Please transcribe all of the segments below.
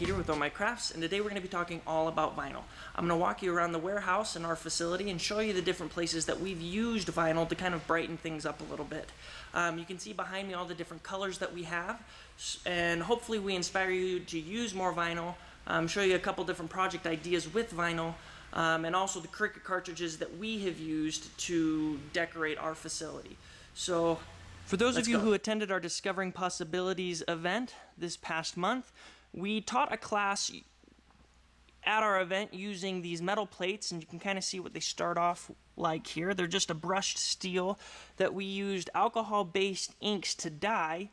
Peter with All My Crafts, and today we're going to be talking all about vinyl. I'm going to walk you around the warehouse and our facility and show you the different places that we've used vinyl to kind of brighten things up a little bit. You can see behind me all the different colors that we have, and hopefully we inspire you to use more vinyl, show you a couple different project ideas with vinyl, and also the Cricut cartridges that we have used to decorate our facility. So, for those of you who attended our Discovering Possibilities event this past month, we taught a class at our event using these metal plates, and you can kind of see what they start off like here. They're just a brushed steel that we used alcohol-based inks to dye,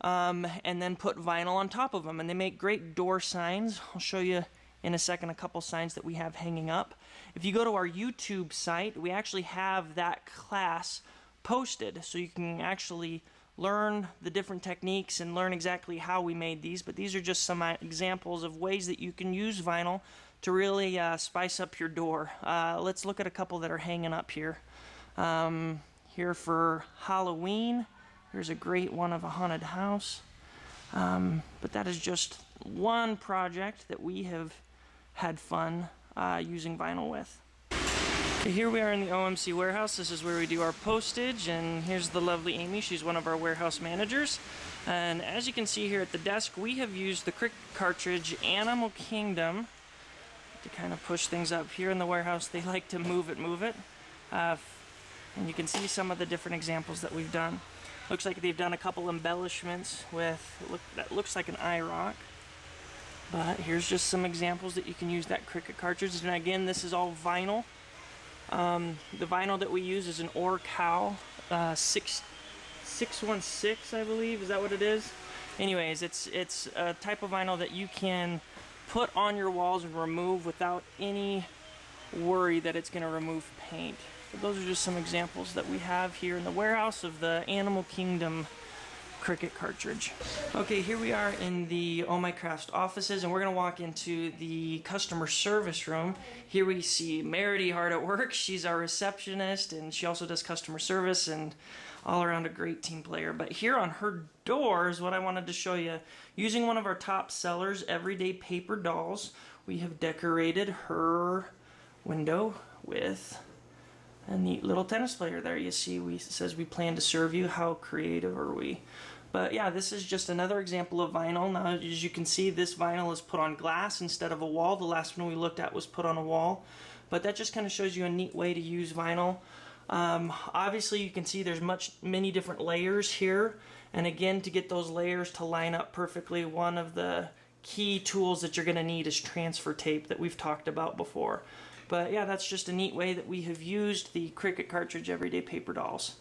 and then put vinyl on top of them, and they make great door signs. I'll show you in a second a couple signs that we have hanging up. If you go to our YouTube site, we actually have that class posted, so you can actually learn the different techniques and learn exactly how we made these. But these are just some examples of ways that you can use vinyl to really spice up your door. Let's look at a couple that are hanging up here. Here for Halloween, there's a great one of a haunted house. But that is just one project that we have had fun using vinyl with. Okay, here we are in the OMC warehouse. This is where we do our postage, and here's the lovely Amy. She's one of our warehouse managers. And as you can see here at the desk, we have used the Cricut cartridge Animal Kingdom to kind of push things up. Here in the warehouse, they like to move it. And you can see some of the different examples that we've done. Looks like they've done a couple embellishments with, that looks like an eye rock. But here's just some examples that you can use that Cricut cartridge. And again, this is all vinyl. The vinyl that we use is an Orcal 616, I believe. Is that what it is? Anyways, it's a type of vinyl that you can put on your walls and remove without any worry that it's going to remove paint. But those are just some examples that we have here in the warehouse of the Animal Kingdom Cricut cartridge. Okay, here we are in the Oh My Crafts offices, and we're going to walk into the customer service room. Here we see Merity hard at work. She's our receptionist, and she also does customer service, and all around a great team player. But here on her door is what I wanted to show you. Using one of our top sellers, Everyday Paper Dolls, we have decorated her window with a neat little tennis player there. You see, it says we plan to serve you. How creative are we? But yeah, this is just another example of vinyl. Now, as you can see, this vinyl is put on glass instead of a wall. The last one we looked at was put on a wall. But that just kind of shows you a neat way to use vinyl. Obviously, you can see there's many different layers here. And again, to get those layers to line up perfectly, one of the key tools that you're going to need is transfer tape that we've talked about before. But yeah, that's just a neat way that we have used the Cricut cartridge Everyday Paper Dolls.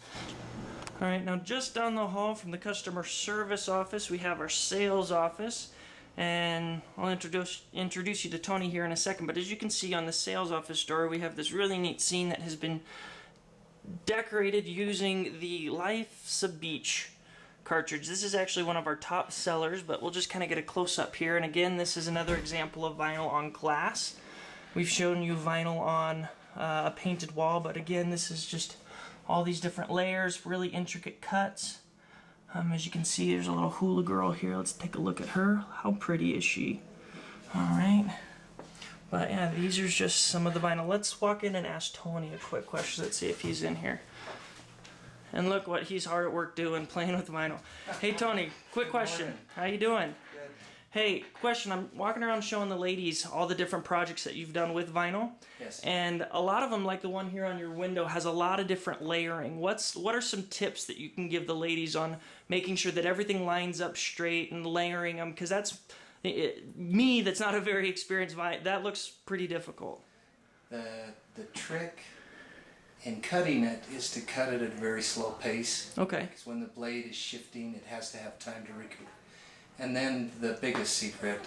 Alright, now just down the hall from the customer service office, we have our sales office. And I'll introduce you to Tony here in a second. But as you can see on the sales office door, we have this really neat scene that has been decorated using the Life's a Beach cartridge. This is actually one of our top sellers, but we'll just kind of get a close-up here. And again, this is another example of vinyl on glass. We've shown you vinyl on a painted wall, but again, this is just all these different layers, really intricate cuts. As you can see, there's a little hula girl here. Let's take a look at her. How pretty is she? Alright. But yeah, these are just some of the vinyl. Let's walk in and ask Tony a quick question. Let's see if he's in here. And look what he's hard at work doing, playing with vinyl. Hey Tony, quick question. How you doing? Good. Hey, question. I'm walking around showing the ladies all the different projects that you've done with vinyl. Yes. And a lot of them, like the one here on your window, has a lot of different layering. What are some tips that you can give the ladies on making sure that everything lines up straight and layering them? Because that's, me, that's not a very experienced vinyl. That looks pretty difficult. The trick in cutting it is to cut it at a very slow pace. Okay. Because when the blade is shifting, it has to have time to recoup. And then the biggest secret,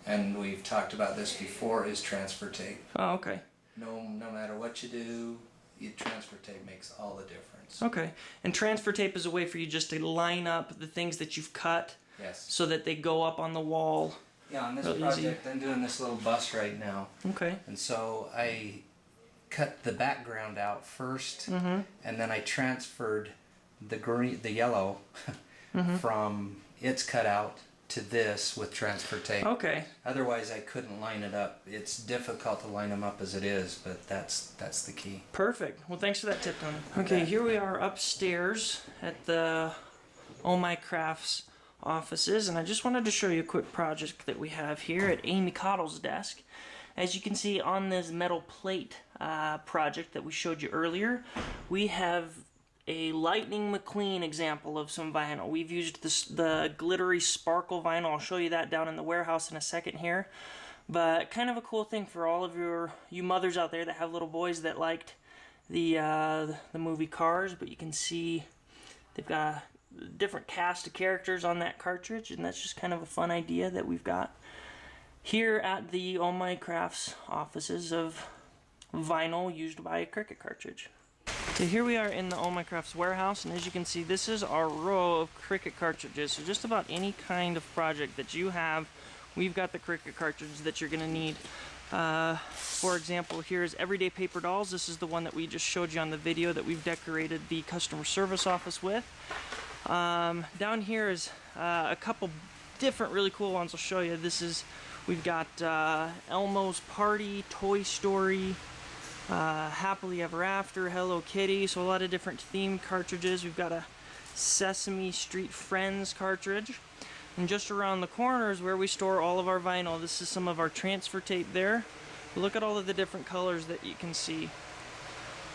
and we've talked about this before, is transfer tape. Oh, okay. No matter what you do, transfer tape makes all the difference. Okay. And transfer tape is a way for you just to line up the things that you've cut. Yes. So that they go up on the wall. Yeah, on this project, I'm doing this little bus right now. Okay. And so I cut the background out first, and then I transferred the yellow from its cutout to this with transfer tape. Okay. Otherwise, I couldn't line it up. It's difficult to line them up as it is, but that's the key. Perfect. Well, thanks for that tip, Tony. Okay, here we are upstairs at the Oh My Crafts offices, and I just wanted to show you a quick project that we have here at Amy Cottle's desk. As you can see on this metal plate project that we showed you earlier, we have a Lightning McQueen example of some vinyl. We've used the glittery sparkle vinyl. I'll show you that down in the warehouse in a second here. But kind of a cool thing for all of you mothers out there that have little boys that liked the movie Cars. But you can see they've got a different cast of characters on that cartridge, and that's just kind of a fun idea that we've got here at the Oh My Crafts offices of vinyl used by a Cricut cartridge. So here we are in the Oh My Crafts warehouse, and as you can see, this is our row of Cricut cartridges. So just about any kind of project that you have, we've got the Cricut cartridge that you're going to need. For example, here's Everyday Paper Dolls. This is the one that we just showed you on the video that we've decorated the customer service office with. Down here is a couple different really cool ones I'll show you. We've got Elmo's Party, Toy Story, Happily Ever After, Hello Kitty, so a lot of different themed cartridges. We've got a Sesame Street Friends cartridge. And just around the corner is where we store all of our vinyl. This is some of our transfer tape there. Look at all of the different colors that you can see.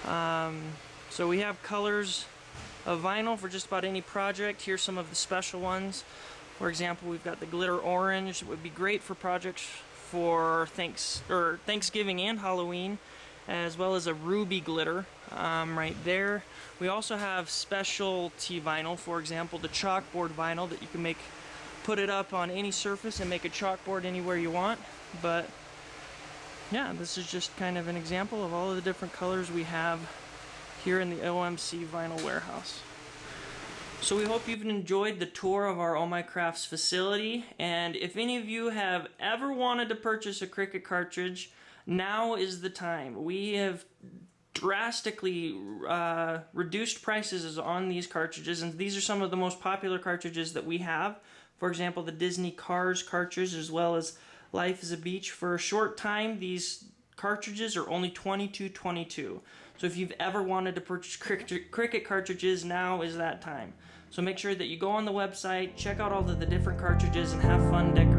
So we have colors of vinyl for just about any project. Here's some of the special ones. For example, we've got the glitter orange. It would be great for projects for Thanksgiving and Halloween, as well as a ruby glitter right there. We also have specialty vinyl, for example, the chalkboard vinyl that you can put it up on any surface and make a chalkboard anywhere you want. But yeah, this is just kind of an example of all of the different colors we have here in the OMC Vinyl Warehouse. So we hope you've enjoyed the tour of our Oh My Crafts facility, and if any of you have ever wanted to purchase a Cricut cartridge, now is the time. We have drastically reduced prices on these cartridges, and these are some of the most popular cartridges that we have. For example, the Disney Cars cartridge, as well as Life is a Beach. For a short time, these cartridges are only $22.22. So if you've ever wanted to purchase Cricut cartridges, now is that time. So make sure that you go on the website, check out all of the different cartridges, and have fun decorating.